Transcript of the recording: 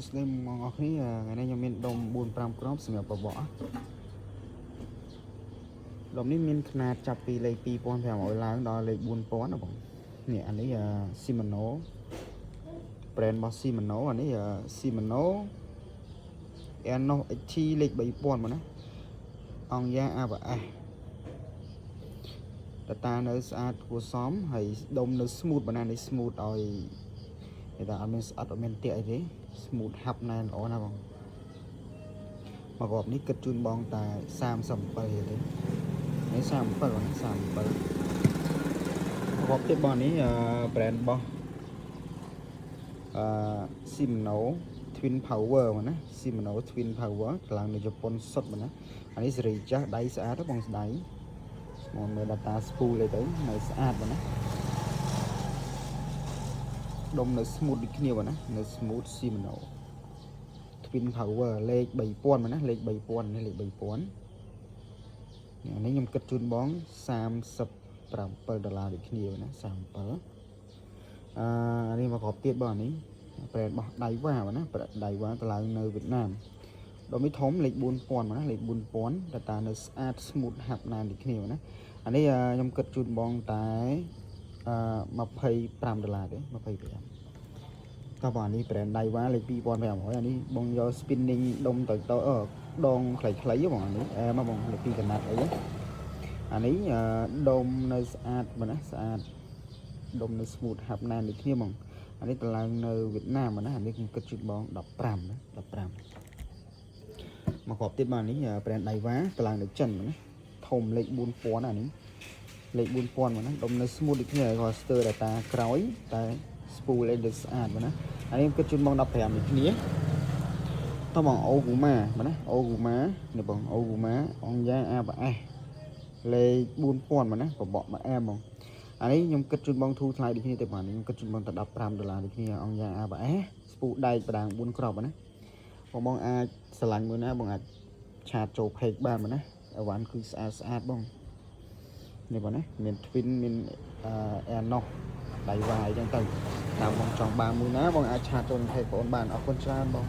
Slim mong ok ni ngày nay mình đồng buôn pram crop sừng bờ bỏ đồngนี้មានขนาดចាប់ពីលេខ2500ឲ្យឡើងដល់លេខ4000ណាបងនេះអានេះ Shimano brand របស់ Shimano អានេះ Shimano Eno XT លេខ3000មកណាអង្គយ៉ា ABS data នៅស្អាតគួរសមហើយដុំនៅ smooth បណ្ណានេះ smooth ឲ្យគេថាអត់មានស្អិតអត់មានទាក់អីទេ smooth ហាប់ណែនល្អណាស់បងមកគ្រាប់នេះគិតជូនបងតែ37ទេនេះ37បង37គ្រាប់ទៀតបងនេះ brand របស់ Shimano Twin Power មកណា Shimano Twin Power កន្លងនៅជប៉ុនសុទ្ធមកណាអានេះសេរីចាស់ដៃស្អាតទេបងស្ដៃមកមើល data spool លេទៅនៅស្អាតបងណាដុំនៅ smooth ដូចគ្នាបងណានៅ smooth Shimano Twin Power លេខ3000មកណាលេខ3000នេះលេខ3000នេះខ្ញុំគិតជូនបង$37ដូចគ្នាណា37នេះមកគ្រាប់ទៀតបងនេះប្រេនរបស់ដៃវ៉ាបងណាដៃវ៉ាទៅឡើងនៅវៀតណាមដុំនេះធំលេខ4000មកណាលេខ4000 data នៅស្អាត smooth ហាប់ណានដូចគ្នាបងណាអានេះខ្ញុំគិតជូនបងតែ$25ទេ25តោះបងនេះ brand ដៃវ៉ាលេខ2500អានេះបងយក spinning ដុំតូចដងខ្លីៗបងអានេះមកបងលេខ2កណាត់អីអានេះដុំនៅស្អាតបងណាស្អាតដុំនៅ smooth ហាប់ណានដូចគ្នាបងអានេះទៅឡើងនៅវៀតណាមណាអានេះខ្ញុំគិតជូនបង15ណា15មកគ្រាប់ទៀតបងនេះ brand ដៃវ៉ាទៅឡើងនៅចិនណាធំលេខ4000អានេះលេខ4000បងណាដុំនៅ smooth ដូចគ្នាគាត់ស្ទើរ data ក្រោយតែ spool លេខស្អាតបងណាអានេះគិតជូនបង15ដូចគ្នាតោះបងអូគូម៉ាបងណាអូគូម៉ានេះបងអូគូម៉ាអង្គយ៉ា ABS លេខ4000បងណាបបកមកអែមបងអានេះខ្ញុំគិតជូនបងធូរថ្លៃដូចគ្នាទេបងខ្ញុំគិតជូនបងតែ$15ដូចគ្នាអង្គយ៉ា ABS ស្ពូដែកបដាង4គ្រាប់បងណាបងអាចស្រឡាញ់មួយណាបងអាចឆាតចូល page បានបងណាអីវ៉ាន់គឺស្អាតបងនេះបងណាមាន twin មានEno ដៃវ៉ាអញ្ចឹងទៅតាមបងចង់បានមួយណាបងអាចឆាតចូល page បងបានអរគុណច្រើនបង